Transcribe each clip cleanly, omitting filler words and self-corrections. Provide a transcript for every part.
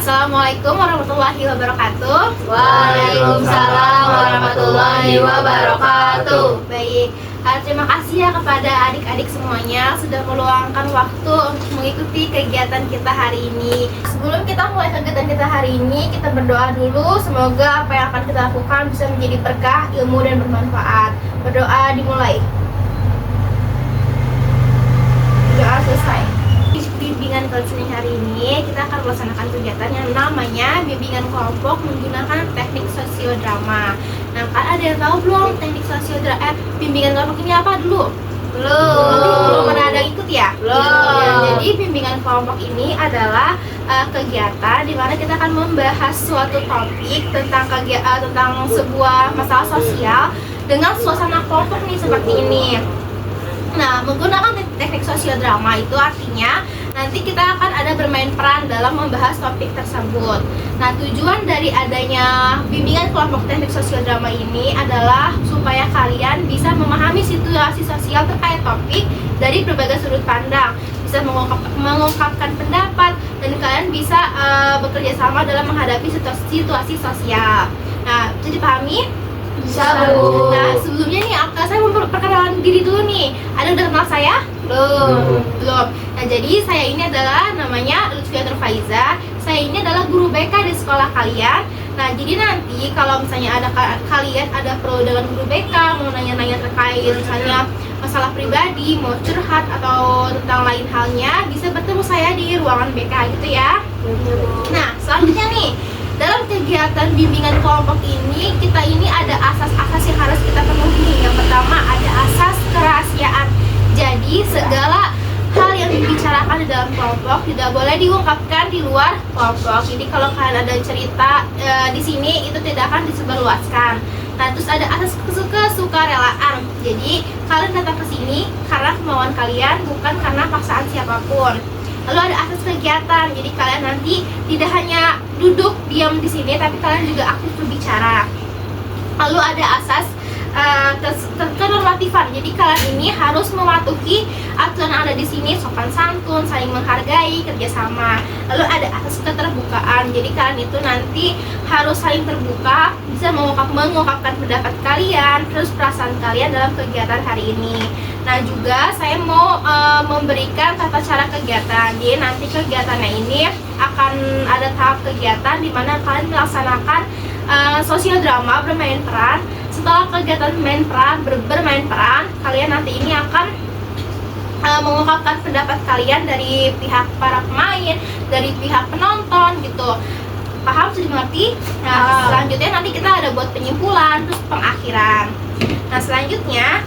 Assalamualaikum warahmatullahi wabarakatuh. Waalaikumsalam warahmatullahi wabarakatuh. Baik, terima kasih ya kepada adik-adik semuanya sudah meluangkan waktu untuk mengikuti kegiatan kita hari ini. Sebelum kita mulai kegiatan kita hari ini, kita berdoa dulu. Semoga apa yang akan kita lakukan bisa menjadi berkah, ilmu, dan bermanfaat. Berdoa dimulai. Doa selesai. Bimbingan counseling hari ini kita akan melaksanakan kegiatan yang namanya bimbingan kelompok menggunakan teknik sosiodrama. Nah, kan ada yang tahu belum teknik sosiodrama? Bimbingan kelompok ini apa dulu? Belum pernah ada ikut ya? Ya, jadi bimbingan kelompok ini adalah kegiatan di mana kita akan membahas suatu topik tentang sebuah masalah sosial dengan suasana kelompok nih seperti ini. Nah, menggunakan teknik sosiodrama itu artinya nanti kita akan ada bermain peran dalam membahas topik tersebut. Nah, tujuan dari adanya bimbingan kelompok teknik sosiodrama ini adalah supaya kalian bisa memahami situasi sosial terkait topik dari berbagai sudut pandang, bisa mengungkapkan pendapat, dan kalian bisa bekerja sama dalam menghadapi situasi sosial. Nah, bisa dipahami? Bisa, Bu. Nah, sebelumnya nih saya mau perkenalan diri dulu nih. Ada yang udah kenal saya? Belum. Nah, jadi saya ini adalah namanya Lutfia Nurfaiza. Saya ini adalah guru BK di sekolah kalian. Nah, jadi nanti kalau misalnya kalian ada perlu dengan guru BK, mau nanya-nanya terkait misalnya masalah pribadi, mau curhat atau tentang lain halnya, bisa bertemu saya di ruangan BK gitu ya. Nah, selanjutnya nih, dalam kegiatan bimbingan kelompok ini, kita ini ada asas-asas yang harus kita penuhi. Yang pertama ada asas kerahasiaan. Jadi segala hal yang dibicarakan di dalam kelompok tidak boleh diungkapkan di luar kelompok. Jadi kalau kalian ada cerita di sini itu tidak akan disebarluaskan. Nah, terus ada asas kesukarelaan. Jadi kalian datang ke sini karena kemauan kalian, bukan karena paksaan siapapun. Lalu ada asas kegiatan, jadi kalian nanti tidak hanya duduk diam di sini, tapi kalian juga aktif berbicara. Lalu ada asas kenormatifan, jadi kalian ini harus mematuhi aturan yang ada di sini, sopan santun, saling menghargai, kerjasama. Lalu ada asas keterbukaan, jadi kalian itu nanti harus saling terbuka, bisa mengungkapkan pendapat kalian, terus perasaan kalian dalam kegiatan hari ini. Nah, juga saya mau memberikan tata cara kegiatan. Jadi nanti kegiatannya ini akan ada tahap kegiatan di mana kalian melaksanakan sosiodrama bermain peran. Setelah kegiatan bermain peran, kalian nanti ini akan mengungkapkan pendapat kalian dari pihak para pemain, dari pihak penonton gitu. Paham? Sudah dimengerti? Nah, selanjutnya nanti kita ada buat penyimpulan, terus pengakhiran. Nah, selanjutnya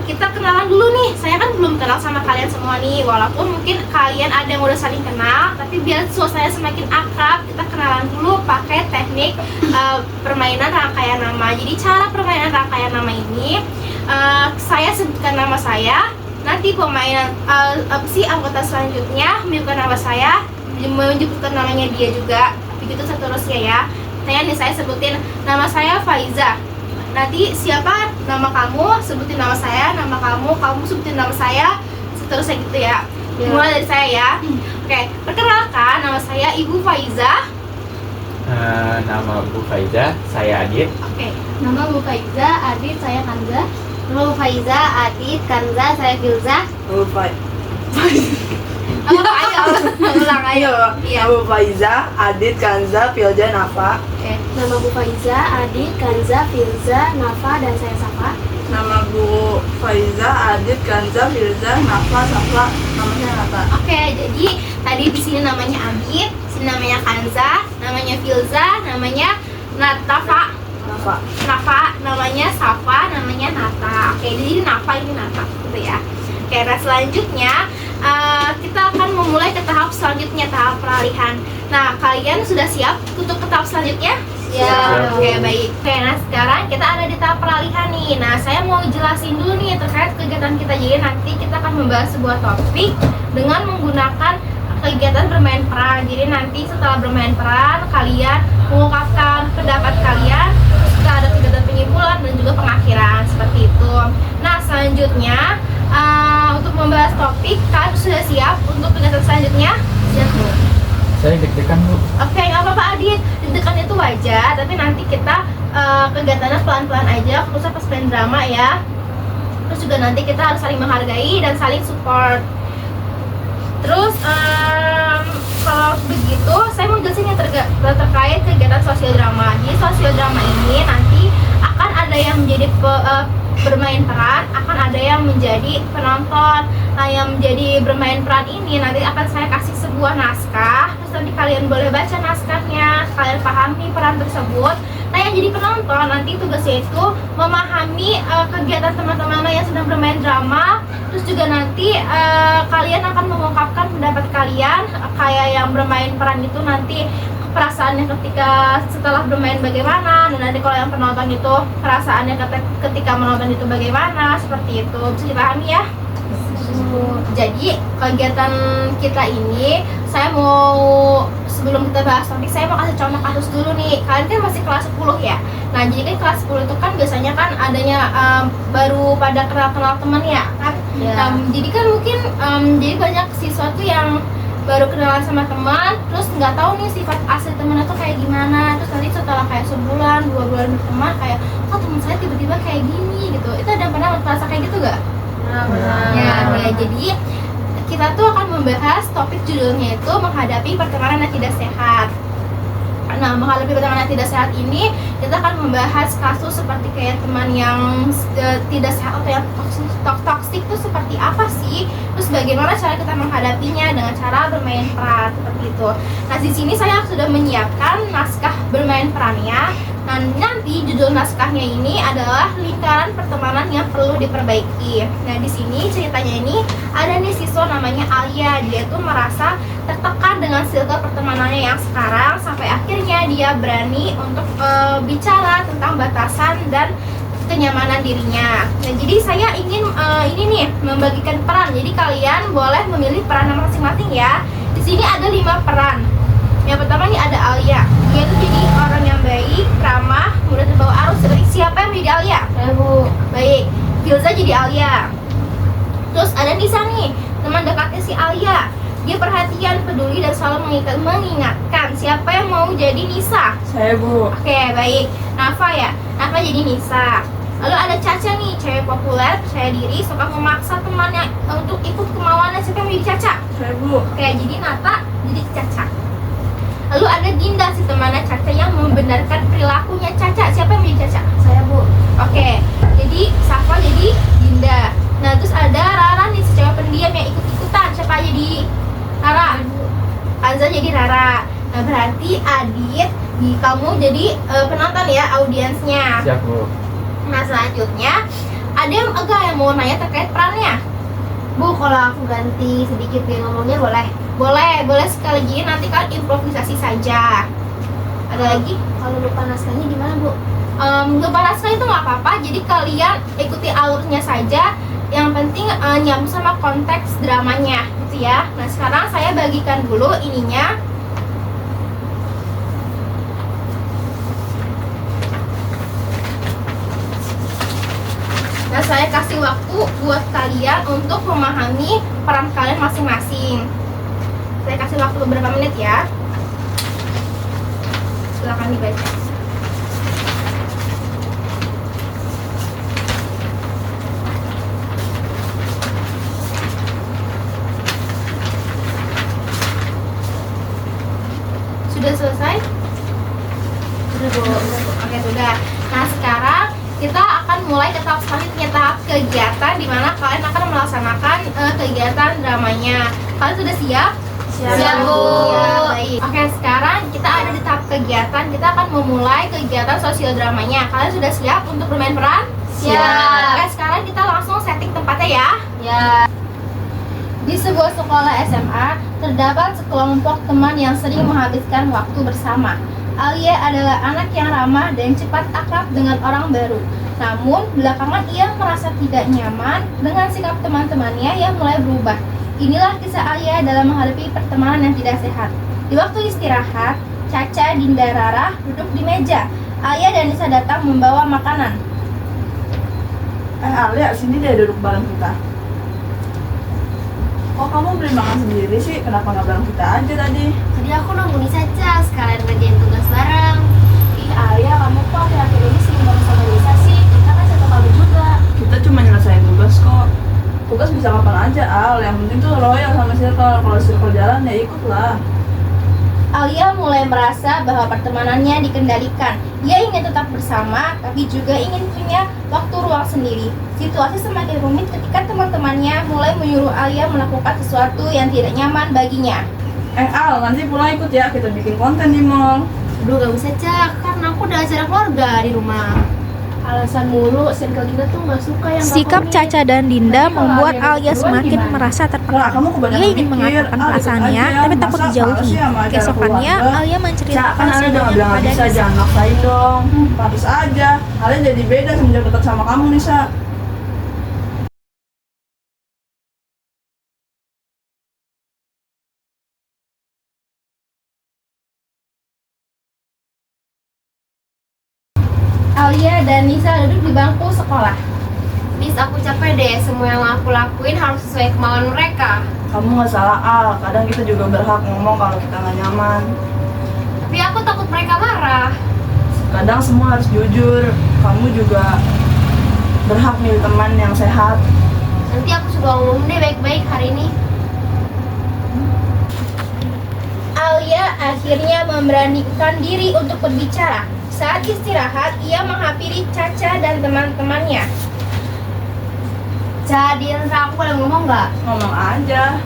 kita kenalan dulu nih. Saya kan belum kenal sama kalian semua nih. Walaupun mungkin kalian ada yang udah saling kenal, tapi biar suasananya semakin akrab, kita kenalan dulu pakai teknik permainan rangkaian nama. Jadi cara permainan rangkaian nama ini, saya sebutkan nama saya, nanti pemainan anggota selanjutnya menyebutkan nama saya, menyebutkan namanya dia juga, begitu seterusnya ya. Saya sebutin nama saya Faiza. Nanti siapa nama kamu, sebutin nama saya, nama kamu sebutin nama saya, seterusnya gitu ya. Mulai dari saya ya. Oke, perkenalkan, nama saya Ibu Faiza. Nama Bu Faiza, saya Adit. Oke, nama Bu Faiza, Adit, saya Kanza. Nama Bu Faiza, Adit, Kanza, saya Filza. Ayo. Iya. Nama Faiza, Adit, Kanza, Filza, Nafa. Oke. Nama Bu Faiza, Adit, Kanza, Filza, Nafa, dan saya Safa. Nama Bu Faiza, Adit, Kanza, Filza, Nafa, Safa. Namanya Nafa. Oke, jadi tadi di sini namanya Adit, sini namanya Kanza, namanya Filza, namanya Nafa, namanya Safa, namanya Nata. Oke, jadi Nafa ini Nata gitu ya. Oke, nah selanjutnya kita akan memulai ke tahap selanjutnya, tahap peralihan. Nah, kalian sudah siap untuk ke tahap selanjutnya? Siap. Oke, baik. Oke, nah sekarang kita ada di tahap peralihan nih. Nah, saya mau jelasin dulu nih terkait kegiatan kita. Jadi nanti kita akan membahas sebuah topik dengan menggunakan kegiatan bermain peran. Jadi nanti setelah bermain peran, kalian mengungkapkan pendapat kalian, terus kita ada kegiatan penyimpulan dan juga pengakhiran, seperti itu. Nah, selanjutnya untuk membahas topik, kalian sudah siap untuk kegiatan selanjutnya? Siap. Saya deg-degan Bu. Oke, nggak apa-apa Adit. Deg-degan itu wajar, tapi nanti kita kegiatannya pelan-pelan aja, khususnya pas main drama ya. Terus juga nanti kita harus saling menghargai dan saling support. Terus kalau begitu, saya mau jelasin yang terkait kegiatan sosial drama. Jadi sosial drama ini nanti akan ada yang menjadi bermain peran, akan ada yang menjadi penonton. Nah, yang menjadi bermain peran ini nanti akan saya kasih sebuah naskah. Terus nanti kalian boleh baca naskahnya, kalian pahami peran tersebut. Nah, yang jadi penonton nanti tugasnya itu memahami kegiatan teman-teman yang sedang bermain drama. Terus juga nanti kalian akan mengungkapkan pendapat kalian. Kayak yang bermain peran itu nanti perasaannya ketika setelah bermain bagaimana, dan nanti kalau yang penonton itu perasaannya ketika menonton itu bagaimana, seperti itu. Bisa dipahami ya? Jadi kegiatan kita ini, saya mau sebelum kita bahas topik, saya mau kasih contoh kasus dulu nih. Kalian kan masih kelas 10 ya. Nah, jadi kan kelas 10 itu kan biasanya kan adanya baru pada kenal-kenal teman ya kan. Ya. Jadi kan mungkin jadi banyak siswa tuh yang baru kenalan sama teman, terus nggak tahu nih sifat asli temennya tuh kayak gimana. Terus nanti setelah kayak sebulan, 2 bulan berteman, kayak kok teman saya tiba-tiba kayak gini gitu. Itu ada pernah merasa kayak gitu gak? Ya, jadi kita tuh akan membahas topik judulnya itu menghadapi pertemanan yang tidak sehat. Nah, menghadapi pertemanan yang tidak sehat ini, kita akan membahas kasus seperti kayak teman yang tidak sehat atau yang toksik itu seperti apa sih? Terus bagaimana cara kita menghadapinya dengan cara bermain peran seperti itu. Nah, di sini saya sudah menyiapkan naskah bermain perannya. Nah, nanti judul naskahnya ini adalah lingkaran pertemanan yang perlu diperbaiki. Nah, di sini ceritanya ini ada nih siswa namanya Alia. Dia tuh merasa tertekan dengan circle pertemanannya yang sekarang, sampai akhirnya dia berani untuk bicara tentang batasan dan kenyamanan dirinya. Nah, jadi saya ingin ini nih membagikan peran. Jadi kalian boleh memilih peran masing-masing ya. Di sini ada 5 peran. Yang pertama nih ada Alia. Dia tuh jadi orang yang baik, ramah, mudah terbawa arus. Seperti siapa yang menjadi Alia? Saya Bu. Baik, Filza jadi Alia. Terus ada Nisa nih, teman dekatnya si Alia. Dia perhatian, peduli, dan selalu mengingatkan. Siapa yang mau jadi Nisa? Saya Bu. Oke, baik. Nafa ya? Nafa jadi Nisa. Lalu ada Caca nih, cewek populer, percaya diri, suka memaksa temannya untuk ikut kemauannya. Siapa yang menjadi Caca? Saya Bu. Oke, jadi Nata jadi Caca. Lalu ada Dinda, si temannya Caca yang membenarkan perilakunya Caca. Siapa yang menjadi Caca? Saya Bu. Oke, jadi Safa jadi Dinda. Nah, terus ada Rara nih, si cewek pendiam yang ikut-ikutan. Siapa jadi Rara? Azza jadi Rara. Nah, berarti Adit, kamu jadi penonton ya, audiensnya. Siap Bu. Nah, selanjutnya ada yang yang mau nanya terkait perannya. Bu, kalau aku ganti sedikit dia ngomongnya boleh? Boleh sekali, jadi nanti kan improvisasi saja. Ada lagi? Kalau lupa naskahnya gimana, Bu? Lupa naskah itu nggak apa-apa, jadi kalian ikuti alurnya saja. Yang penting nyambung sama konteks dramanya gitu ya. Nah, sekarang saya bagikan dulu ininya. Nah, saya kasih waktu buat kalian untuk memahami peran kalian masing-masing. Saya kasih waktu beberapa menit ya. Silakan dibaca. Sudah selesai? Sudah, Bu. Oke, sudah. Nah, sekarang kita akan mulai ke tahap selanjutnya, tahap kegiatan di mana kalian akan melaksanakan kegiatan dramanya. Kalian sudah siap? Siap, Bu. Ya, baik. Oke, sekarang kita ada di tahap kegiatan. Kita akan memulai kegiatan sosial dramanya. Kalian sudah siap untuk bermain peran? Siap. Oke, sekarang kita langsung setting tempatnya ya. Ya. Di sebuah sekolah SMA, terdapat sekelompok teman yang sering menghabiskan waktu bersama. Alia adalah anak yang ramah dan cepat akrab dengan orang baru. Namun, belakangan ia merasa tidak nyaman dengan sikap teman-temannya yang mulai berubah. Inilah kisah Alia dalam menghadapi pertemanan yang tidak sehat. Di waktu istirahat, Caca, Dinda, Rara duduk di meja. Alia dan Nisa datang membawa makanan. Alia, sini deh duduk bareng kita. Kok kamu beli makan sendiri sih? Kenapa nggak bilang kita aja tadi? Tadi aku nunggu Nisa aja, sekalian ngerjain tugas bareng. Ih Alia, kamu kok akhir-akhir ini sering banget sama Nisa sih? Kita kan satu kamu juga. Kita cuma nyelesain tugas kok. Tugas bisa kapan aja, Al. Yang penting tuh loyal sama circle. Kalau circle jalan ya ikutlah. Alia mulai merasa bahwa pertemanannya dikendalikan. Dia ingin tetap bersama, tapi juga ingin punya waktu ruang sendiri. Situasi semakin rumit ketika teman-temannya mulai menyuruh Alia melakukan sesuatu yang tidak nyaman baginya. Al, nanti pulang ikut ya. Kita bikin konten di mall. Aduh gak bisa Cak, karena aku udah acara keluarga di rumah. Alasan mulu, circle kita tuh gak suka yang Sikap komit. Caca dan Dinda Tapi kalau membuat ada yang Alia berdua semakin gimana? merasa Wah, tertekan. kamu kebanyakan Dia ingin mikir. mengatakan Al, perasaannya, ikut aja. tapi takut Masa dijauhi. sih sama acara Keesokannya, keluarga? Alia Cak, menceritakan kan Ale udah semuanya bilang pada bisa, Nisa. jangan maksain dong. Pantes aja. Ale jadi beda semenjak dekat sama kamu, Nisa. Alia dan Nisa duduk di bangku sekolah. Nis, aku capek deh, semua yang aku lakuin harus sesuai kemauan mereka. Kamu nggak salah, Al. Kadang kita juga berhak ngomong kalau kita nggak nyaman. Tapi aku takut mereka marah. Kadang semua harus jujur. Kamu juga berhak milih teman yang sehat. Nanti aku sudah ngomong deh baik-baik hari ini. Alia akhirnya memberanikan diri untuk berbicara. Saat istirahat, ia menghampiri Caca dan teman-temannya. Jadi aku boleh ngomong nggak? Ngomong aja.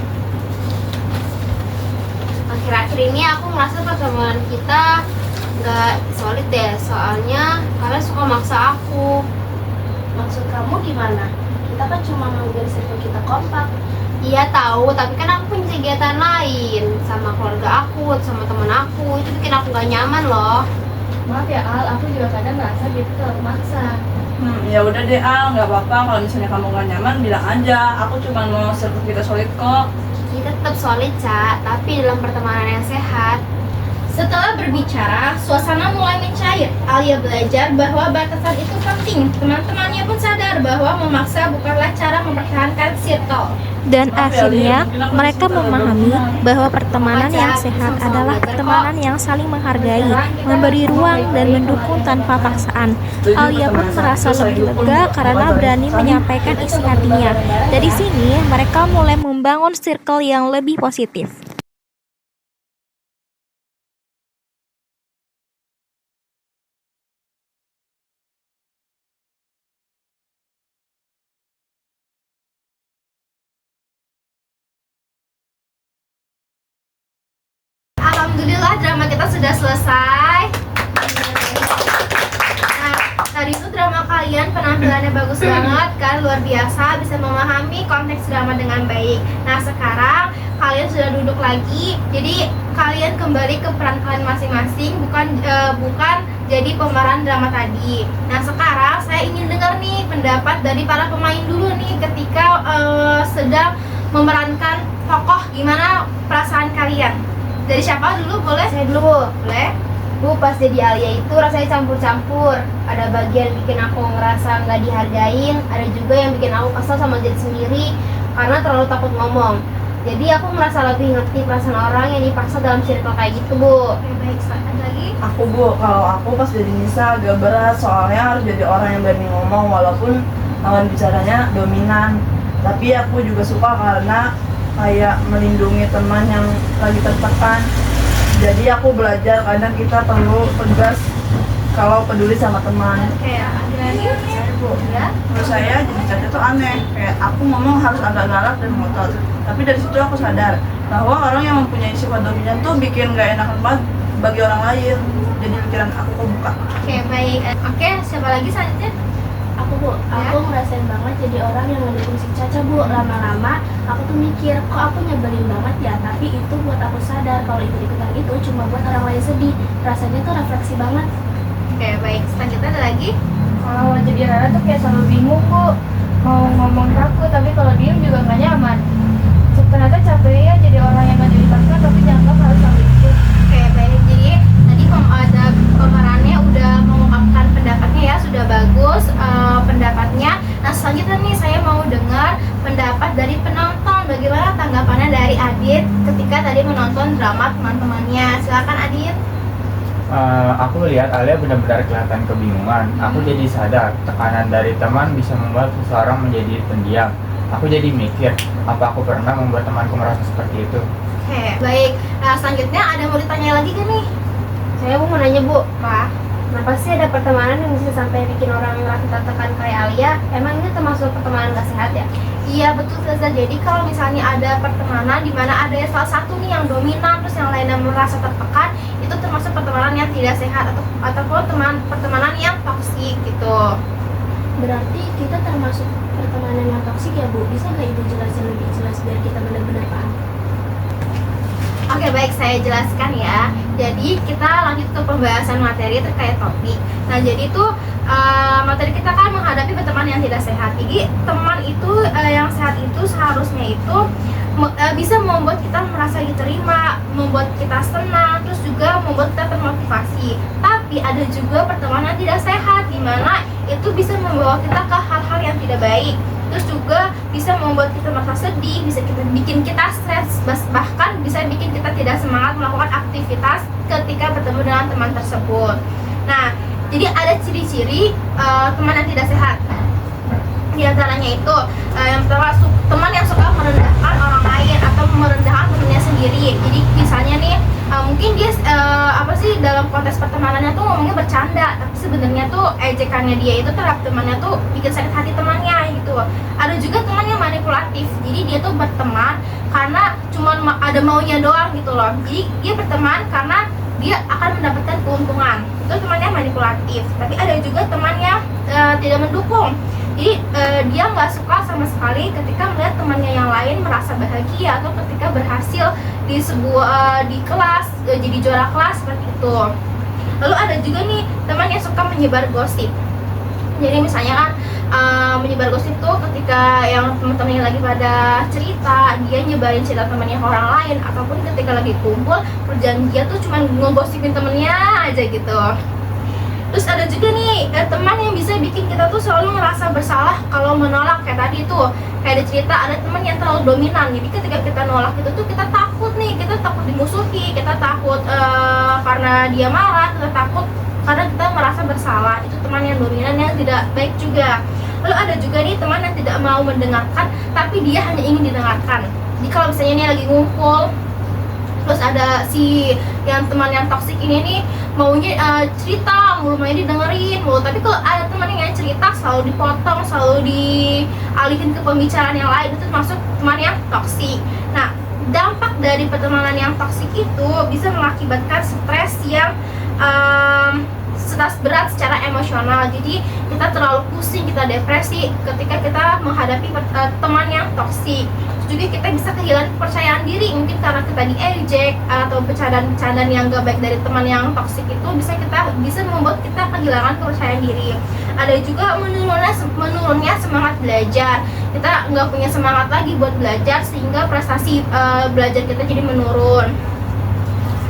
Akhir-akhir ini aku merasa pertemuan kita nggak solid deh. Soalnya kalian suka maksa aku. Maksud kamu gimana? Kita kan cuma mau biar circle kita kompak. Iya tahu, tapi kan aku punya kegiatan lain sama keluarga aku, sama temen aku. Itu bikin aku gak nyaman loh. Maaf ya Al, aku juga kadang merasa gitu terlalu maksa. Ya udah deh, Al, nggak apa-apa. Kalau misalnya kamu nggak nyaman, bilang aja. Aku cuma mau circle kita solid kok. Kita tetap solid, Ca, tapi dalam pertemanan yang sehat. Setelah berbicara, suasana mulai mencair. Alia belajar bahwa batasan itu penting. Teman-temannya pun sadar bahwa memaksa bukanlah cara mempertahankan circle. Dan akhirnya, mereka memahami bahwa pertemanan yang sehat adalah pertemanan yang saling menghargai, memberi ruang, dan mendukung tanpa paksaan. Alia pun merasa lebih lega karena berani menyampaikan isi hatinya. Dari sini, mereka mulai membangun circle yang lebih positif. Alhamdulillah drama kita sudah selesai. Nah, tadi itu drama kalian penampilannya bagus banget kan, luar biasa, bisa memahami konteks drama dengan baik. Nah sekarang kalian sudah duduk lagi, jadi kalian kembali ke peran kalian masing-masing, bukan jadi pemeran drama tadi. Nah sekarang saya ingin dengar nih pendapat dari para pemain dulu nih ketika sedang memerankan tokoh, gimana perasaan kalian? Dari siapa dulu boleh? Saya dulu. Boleh? Bu, pas jadi Alia itu rasanya campur-campur. Ada bagian bikin aku ngerasa nggak dihargain, ada juga yang bikin aku kesel sama diri sendiri karena terlalu takut ngomong. Jadi aku merasa lebih ngerti perasaan orang yang dipaksa dalam circle kayak gitu, Bu. Oke, baik, ada lagi? Aku, Bu, kalau aku pas jadi Nisa agak berat. Soalnya harus jadi orang yang berani ngomong walaupun lawan bicaranya dominan. Tapi aku juga suka karena kayak melindungi teman yang lagi tertekan. Jadi aku belajar kadang kita perlu tegas kalau peduli sama teman. Oke, ada lagi? Saya, Bu, Ya? menurut saya jadi Caca tuh aneh. Kayak aku ngomong harus agak galak dan ngotot. Tapi dari situ aku sadar bahwa orang yang mempunyai sifat dominan tuh bikin gak enakan banget bagi orang lain. Jadi pikiran aku kebuka. Oke, baik. Oke, siapa lagi selanjutnya? Aku, Bu, aku ngerasain banget jadi orang yang mendukung si Caca, Bu. Lama-lama aku tuh mikir, kok aku nyebelin banget ya. Tapi itu buat aku sadar kalau ikut-ikutan itu cuma buat orang lain sedih. Rasanya tuh refleksi banget. Oke, baik. Selanjutnya ada lagi? Kalau jadi Rara tuh kayak selalu bingung, Bu. Mau ngomong takut, tapi kalau diem juga nggak nyaman. Ternyata capek ya jadi orang yang gak dilibatkan, tapi jangan harus selalu ikut. Oke, baik. Jadi tadi ada pemerannya udah mengungkapkan pendapatnya ya, sudah bagus pendapatnya. Nah, selanjutnya nih saya mau dengar pendapat dari penonton. Bagaimana tanggapan menonton drama teman-temannya. Silakan Adit. Aku lihat Alia benar-benar kelihatan kebingungan. Aku jadi sadar tekanan dari teman bisa membuat seseorang menjadi pendiam. Aku jadi mikir, apa aku pernah membuat temanku merasa seperti itu? Oke, baik. Nah, selanjutnya ada mau ditanya lagi kan nih? Saya mau nanya Bu, Pak. kenapa sih ada pertemanan yang bisa sampai bikin orang merasa tertekan kayak Alia? Emang ini termasuk pertemanan gak sehat ya? Iya betul Zaza. Jadi kalau misalnya ada pertemanan di mana ada salah satu nih yang dominan terus yang lainnya merasa tertekan, itu termasuk pertemanan yang tidak sehat ataupun pertemanan yang toksik gitu. Berarti kita termasuk pertemanan yang toksik ya Bu? Bisa nggak Ibu jelasin lebih jelas biar kita benar-benar paham? Oke baik, saya jelaskan ya. Jadi kita lanjut ke pembahasan materi terkait topik. Nah jadi itu materi kita kan menghadapi pertemanan yang tidak sehat. Jadi teman itu yang sehat itu seharusnya itu bisa membuat kita merasa diterima, membuat kita senang, terus juga membuat kita termotivasi. Tapi ada juga pertemanan yang tidak sehat, di mana itu bisa membawa kita ke hal-hal yang tidak baik. Terus juga bisa membuat kita merasa sedih, bisa bikin kita stres, bahkan bisa bikin kita tidak semangat melakukan aktivitas ketika bertemu dengan teman tersebut. Nah, jadi ada ciri-ciri teman yang tidak sehat. Di antaranya itu yang pertama, teman yang suka merendahkan orang lain atau merendahkan temannya sendiri. Jadi misalnya nih mungkin dia dalam konteks pertemanannya tuh ngomongnya bercanda, tapi sebenarnya tuh ejekannya dia itu terhadap temannya tuh bikin sakit hati temannya gitu. Ada juga teman yang manipulatif. Jadi dia tuh berteman karena cuma ada maunya doang gitu loh. Jadi dia berteman karena dia akan mendapatkan keuntungan. Itu temannya manipulatif. Tapi ada juga teman yang tidak mendukung. Jadi dia nggak suka sama sekali ketika melihat temannya yang lain merasa bahagia atau ketika berhasil di kelas jadi juara kelas seperti itu. Lalu ada juga nih teman yang suka menyebar gosip. Jadi misalnya kan menyebar gosip tuh ketika yang teman-temannya lagi pada cerita, dia nyebarin cerita temannya ke orang lain, ataupun ketika lagi kumpul kerjaan dia tuh cuma ngegosipin temennya aja gitu. Terus ada juga nih teman yang bisa bikin kita tuh selalu ngerasa bersalah kalau menolak. Kayak tadi tuh, kayak ada cerita ada teman yang terlalu dominan. Jadi ketika kita nolak itu tuh kita takut nih, kita takut dimusuhi, kita takut karena dia marah, kita takut karena kita merasa bersalah. Itu teman yang dominan yang tidak baik juga. Lalu ada juga nih teman yang tidak mau mendengarkan, tapi dia hanya ingin didengarkan. Jadi kalau misalnya ini lagi ngumpul, terus ada si yang teman yang toksik ini nih maunya cerita mulu, maunya didengerin mulu. Tapi kalau ada teman yang cerita selalu dipotong, selalu dialihin ke pembicaraan yang lain, itu termasuk teman yang toksik. Nah, dampak dari pertemanan yang toksik itu bisa mengakibatkan stres yang stres berat secara emosional. Jadi kita terlalu pusing, kita depresi ketika kita menghadapi teman yang toksik. Juga kita bisa kehilangan kepercayaan diri, mungkin karena kita diejek atau bercandaan-bercandaan yang gak baik dari teman yang toksik itu bisa membuat kita kehilangan kepercayaan diri. Ada juga menurunnya semangat belajar. Kita nggak punya semangat lagi buat belajar sehingga prestasi belajar kita jadi menurun.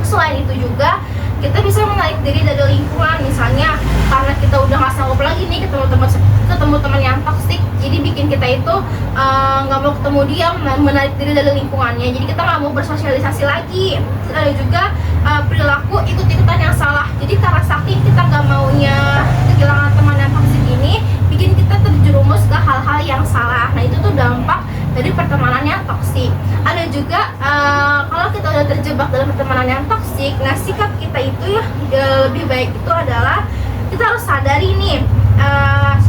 Selain itu juga kita bisa menarik diri dari lingkungan, misalnya karena kita udah nggak sanggup lagi nih ketemu teman yang toksik, jadi bikin kita itu nggak mau ketemu dia, menarik diri dari lingkungannya, jadi kita nggak mau bersosialisasi lagi. Terus ada juga perilaku ikut-ikutan yang salah. Jadi karena saking kita nggak maunya kehilangan teman yang toksik ini, bikin kita terjerumus ke hal-hal yang salah. Nah itu tuh dampak dari pertemanan yang toksik. Ada juga kalau kita udah terjebak dalam pertemanan yang toksik, nah sikap kita itu lebih baik itu adalah kita harus sadari nih,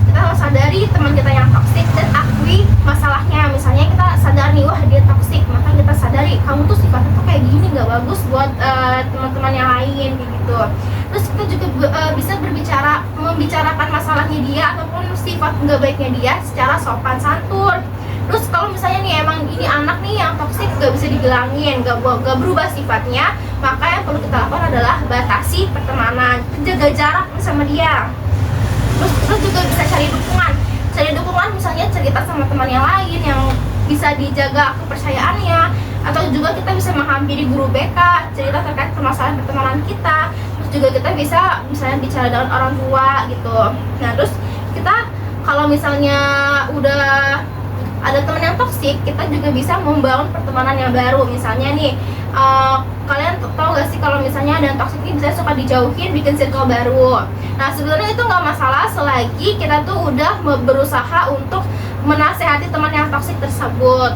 kita harus sadari teman kita yang toksik dan akui masalahnya. Misalnya kita sadar nih, wah dia toksik, maka kita sadari kamu tuh sifatnya tuh kayak gini, nggak bagus buat teman-teman yang lain kayak gitu. Terus kita juga bisa membicarakan masalahnya dia ataupun sifat nggak baiknya dia secara sopan santun. Terus kalau misalnya nih emang ini anak nih yang toksik gak bisa dibilangin, gak berubah sifatnya, maka yang perlu kita lakukan adalah batasi pertemanan, jaga jarak sama dia. Terus juga bisa cari dukungan misalnya cerita sama teman yang lain yang bisa dijaga kepercayaannya, atau juga kita bisa menghampiri guru BK cerita terkait permasalahan pertemanan kita. Terus juga kita bisa misalnya bicara dengan orang tua gitu. Nah terus kita kalau misalnya udah ada teman yang toksik, kita juga bisa membangun pertemanan yang baru. Misalnya nih, kalian tahu gak sih kalau misalnya ada yang toksik ini bisa suka dijauhin, bikin circle baru. Nah sebenarnya itu nggak masalah selagi kita tuh udah berusaha untuk menasehati teman yang toksik tersebut.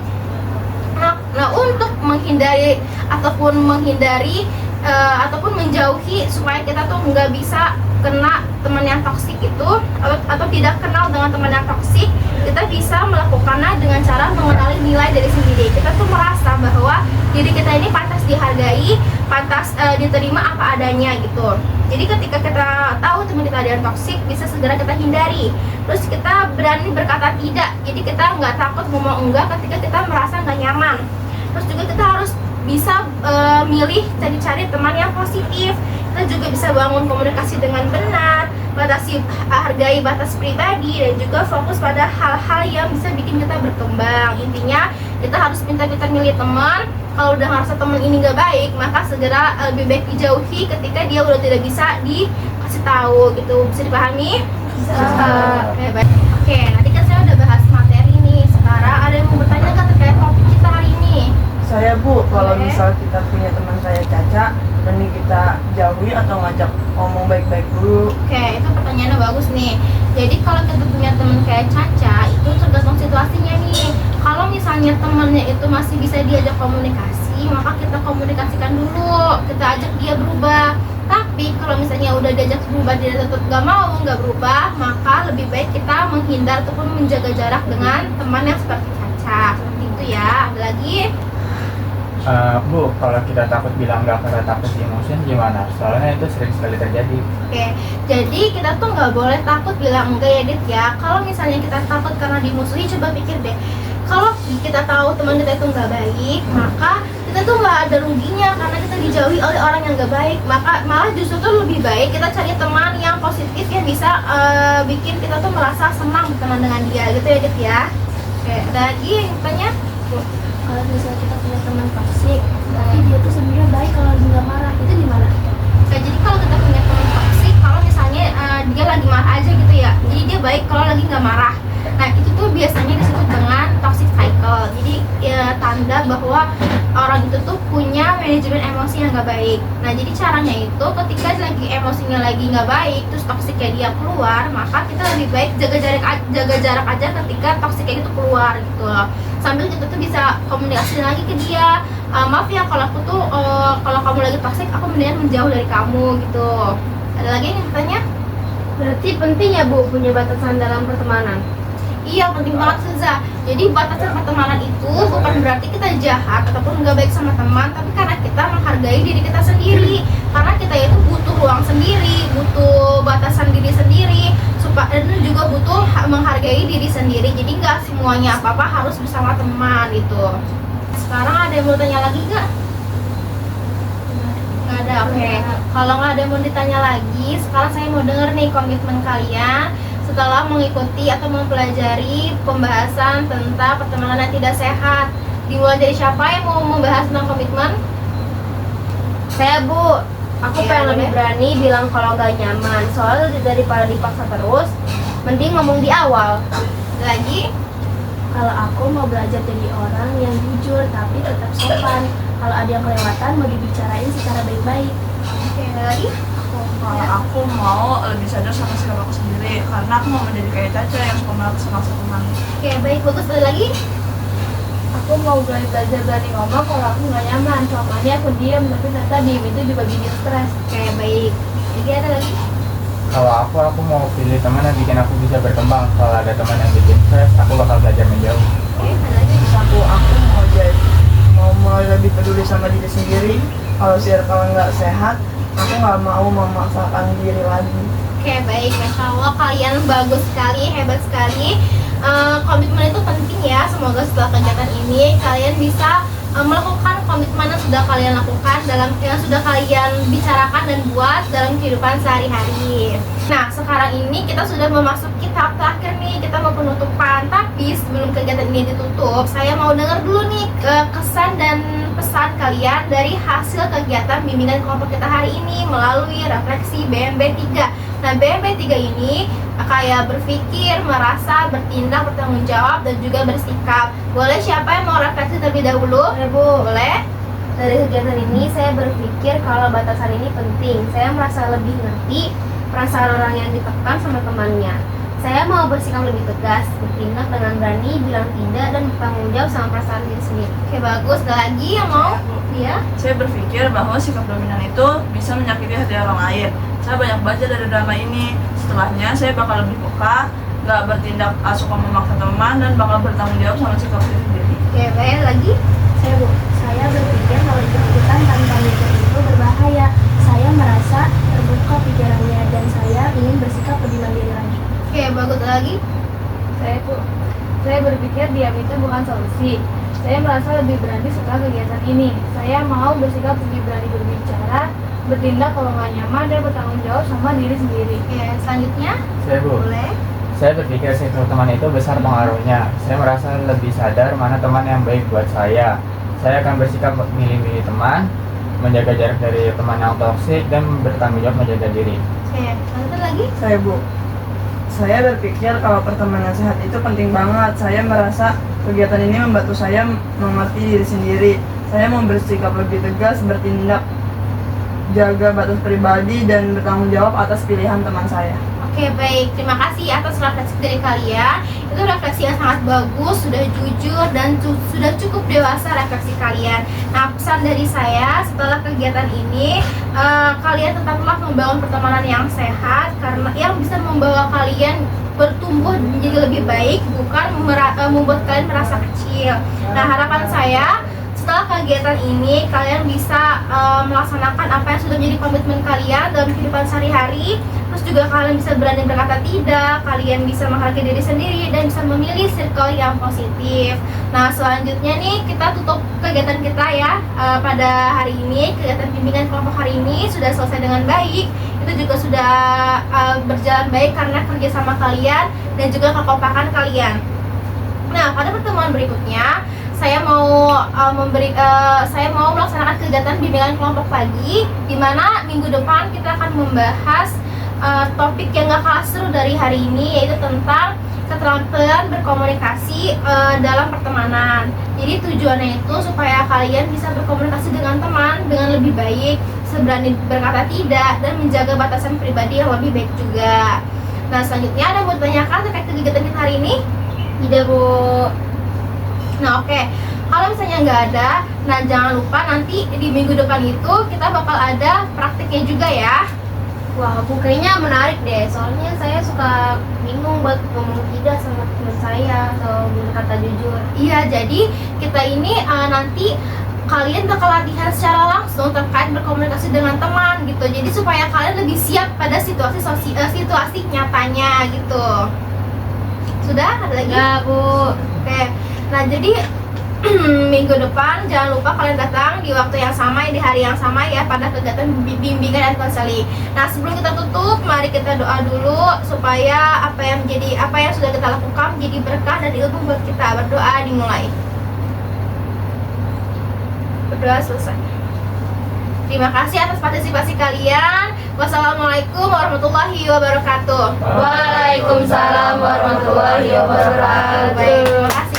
Nah untuk menghindari ataupun menjauhi supaya kita tuh nggak bisa kena teman yang toksik itu atau tidak kenal dengan teman yang toksik, kita bisa melakukannya dengan cara mengenali nilai dari sendiri. Kita tuh merasa bahwa diri kita ini pantas dihargai, pantas diterima apa adanya gitu. Jadi ketika kita tahu teman kita ada yang toksik, bisa segera kita hindari. Terus kita berani berkata tidak. Jadi kita nggak takut ngomong enggak ketika kita merasa nggak nyaman. Terus juga kita harus bisa milih cari-cari teman yang positif. Kita juga bisa bangun komunikasi dengan benar, hargai batas pribadi, dan juga fokus pada hal-hal yang bisa bikin kita berkembang. Intinya kita harus pintar-pintar milih teman. Kalau udah ngerasa teman ini gak baik, maka segera lebih baik dijauhi ketika dia udah tidak bisa dikasih tahu gitu. Bisa dipahami? Bisa. Oke, baik. Oke, nanti kan saya udah bahas materi nih. Sekarang ada yang mau bertanya nggak terkait topik kita hari ini? Saya Bu, kalau Oke. misal kita punya teman kayak Caca, mending kita jauhi atau ngajak ngomong baik-baik dulu. Oke, itu pertanyaannya bagus nih. Jadi kalau kita punya teman kayak Caca, itu tergantung situasinya nih. Kalau misalnya temannya itu masih bisa diajak komunikasi, maka kita komunikasikan dulu, kita ajak dia berubah. Tapi kalau misalnya udah diajak berubah dia tetap nggak berubah, maka lebih baik kita menghindar ataupun menjaga jarak dengan teman yang seperti Caca. Seperti itu ya. Ada lagi? Bu, kalau kita takut bilang nggak karena takut emotion gimana? Soalnya itu sering sekali terjadi. Oke, jadi kita tuh nggak boleh takut bilang enggak ya Dit ya. Kalau misalnya kita takut karena dimusuhi, coba pikir deh. Kalau kita tahu teman kita itu nggak baik, maka kita tuh nggak ada ruginya karena kita dijauhi oleh orang yang nggak baik. Maka malah justru tuh lebih baik kita cari teman yang positif yang bisa bikin kita tuh merasa senang berteman dengan dia gitu ya Dit ya. Oke, ada lagi yang tanya? Kalau misalnya kita punya teman toksik, tapi dia tuh sebenarnya baik kalau lagi nggak marah, itu gimana? Nah, jadi kalau kita punya teman toksik, kalau misalnya dia lagi marah aja gitu ya, jadi dia baik kalau lagi nggak marah. Nah itu tuh biasanya disebut dengan toxic cycle. Jadi ya, tanda bahwa orang itu tuh punya manajemen emosi yang nggak baik. Nah jadi caranya itu ketika lagi emosinya lagi nggak baik, terus toksiknya dia keluar, maka kita lebih baik jaga jarak aja ketika toksiknya itu keluar gitu loh. Sambil kita tuh bisa komunikasi lagi ke dia. Maaf ya kalau aku tuh kalau kamu lagi toksik, aku mendingan menjauh dari kamu gitu. Ada lagi yang bertanya? Berarti penting ya Bu punya batasan dalam pertemanan. Iya, penting banget Seza. Jadi batasan pertemanan itu bukan berarti kita jahat ataupun nggak baik sama teman, tapi karena kita menghargai diri kita sendiri. Karena kita itu butuh ruang sendiri, butuh batasan diri sendiri, dan juga butuh menghargai diri sendiri. Jadi nggak semuanya apa-apa harus bersama teman itu. Sekarang ada yang mau tanya lagi nggak? Nggak ada, oke. Kalau nggak ada yang mau ditanya lagi, sekarang saya mau denger nih komitmen kalian setelah mengikuti atau mempelajari pembahasan tentang pertemanan yang tidak sehat. Dimulai dari siapa yang mau membahas tentang komitmen? Saya Bu, aku Iya, pengen boleh. lebih berani bilang kalau nggak nyaman. Soalnya daripada dipaksa terus, mending ngomong di awal. Lagi? Kalau aku mau belajar jadi orang yang jujur tapi tetap sopan. Kalau ada yang kelewatan mau dibicarain secara baik-baik. Oke, ada lagi? Kalau aku mau lebih sadar sama sikap aku sendiri, karena aku mau menjadi kayak Caca yang suka melakukan teman. Oke, baik, bagus. Ada lagi? Aku mau belajar berani ngomong kalau aku nggak nyaman. Selama ini aku diam, tapi ternyata diem itu juga bikin stres. Oke, baik. Lagi ada lagi? Kalau aku mau pilih teman yang bikin aku bisa berkembang. Kalau ada teman yang bikin stres, aku bakal belajar menjauh. Oke, ada lagi? Aku mau lebih peduli sama diri sendiri. Kalau circle nggak sehat, aku nggak mau memaksakan diri lagi. Oke, baik. Masya Allah, kalian bagus sekali, hebat sekali. Komitmen itu penting ya. Semoga setelah kegiatan ini kalian bisa melakukan komitmen yang sudah kalian lakukan yang sudah kalian bicarakan dan buat dalam kehidupan sehari-hari. Nah, sekarang ini kita sudah memasuki tahap terakhir nih, kita mau penutupan. Tapi sebelum kegiatan ini ditutup, saya mau dengar dulu nih kesan dan pesan kalian dari hasil kegiatan bimbingan kelompok kita hari ini melalui refleksi BMB 3. Nah, BMB 3 ini kayak berpikir, merasa, bertindak, bertanggung jawab, dan juga bersikap. Boleh siapa yang mau refleksi terlebih dahulu? Bu. Boleh? Dari kegiatan ini saya berpikir kalau batasan ini penting. Saya merasa lebih ngerti perasaan orang yang ditekan sama temannya. Saya mau bersikap lebih tegas, bertindak dengan berani, bilang tidak, dan bertanggung jawab sama perasaan diri sendiri. Oke, bagus. Ada lagi yang mau? Iya. Saya berpikir bahwa sikap dominan itu bisa menyakiti hati orang lain. Saya banyak baca dari drama ini. Setelahnya saya bakal lebih peka, nggak bertindak suka memaksa teman, dan bakal bertanggung jawab sama sikap diri sendiri. Oke, baik. Lagi? Saya berpikir kalau ikut-ikutan tanpa mikir itu berbahaya. Saya merasa terbuka pikirannya dan saya ingin bersikap lebih mandiri lagi. Oke, bagus. Lagi? Saya berpikir diam itu bukan solusi. Saya merasa lebih berani setelah kegiatan ini. Saya mau bersikap lebih berani berbicara, bertindak kalau nggak nyaman, dan bertanggung jawab sama diri sendiri. Oke, selanjutnya? Saya Bu, Boleh? saya berpikir sektor teman itu besar pengaruhnya. Saya merasa lebih sadar mana teman yang baik buat saya. Saya akan bersikap milih-milih teman, menjaga jarak dari teman yang toksik, dan bertanggung jawab menjaga diri. Oke, selanjutnya lagi? Saya berpikir kalau pertemanan sehat itu penting banget. Saya merasa kegiatan ini membantu saya mengerti diri sendiri. Saya mau bersikap lebih tegas, bertindak, jaga batas pribadi, dan bertanggung jawab atas pilihan teman saya. Oke, baik. Terima kasih atas refleksi dari kalian. Itu refleksi yang sangat bagus, sudah jujur, dan sudah cukup dewasa refleksi kalian. Nah, pesan dari saya setelah kegiatan ini, kalian tetaplah membangun pertemanan yang sehat, karena yang bisa membawa kalian bertumbuh menjadi lebih baik, bukan membuat kalian merasa kecil. Nah, harapan saya setelah kegiatan ini kalian bisa melaksanakan apa yang sudah menjadi komitmen kalian dalam kehidupan sehari-hari. Terus juga kalian bisa berani berkata tidak, kalian bisa menghargai diri sendiri, dan bisa memilih circle yang positif. Nah, selanjutnya nih kita tutup kegiatan kita ya pada hari ini. Kegiatan bimbingan kelompok hari ini sudah selesai dengan baik. Itu juga sudah berjalan baik karena kerjasama kalian dan juga kekompakan kalian. Nah, pada pertemuan berikutnya saya mau melaksanakan kegiatan bimbingan kelompok pagi, di mana minggu depan kita akan membahas topik yang gak kalah seru dari hari ini, yaitu tentang keterampilan berkomunikasi dalam pertemanan. Jadi tujuannya itu supaya kalian bisa berkomunikasi dengan teman dengan lebih baik, berani berkata tidak, dan menjaga batasan pribadi yang lebih baik juga. Nah, selanjutnya ada mau ditanyakan terkait kegiatan kita hari ini? Tidak, Bu. Nah, oke. Kalau misalnya nggak ada, nah jangan lupa nanti di minggu depan itu kita bakal ada praktiknya juga ya. Wah, Bu, kayaknya menarik deh. Soalnya saya suka bingung buat ngomong tidak sama teman saya atau berkata jujur. Iya, jadi kita ini nanti kalian bakal latihan secara langsung terkait berkomunikasi dengan teman gitu. Jadi supaya kalian lebih siap pada situasi nyatanya gitu. Sudah? Ada lagi? Ya, Bu. Oke. Nah, jadi minggu depan jangan lupa kalian datang di waktu yang sama, di hari yang sama ya, pada kegiatan bimbingan dan konseling. Nah, sebelum kita tutup, mari kita doa dulu supaya apa yang sudah kita lakukan menjadi berkah dan ilmu buat kita. Berdoa dimulai. Berdoa selesai. Terima kasih atas partisipasi kalian. Wassalamualaikum warahmatullahi wabarakatuh. Waalaikumsalam warahmatullahi wabarakatuh. Baik, terima kasih.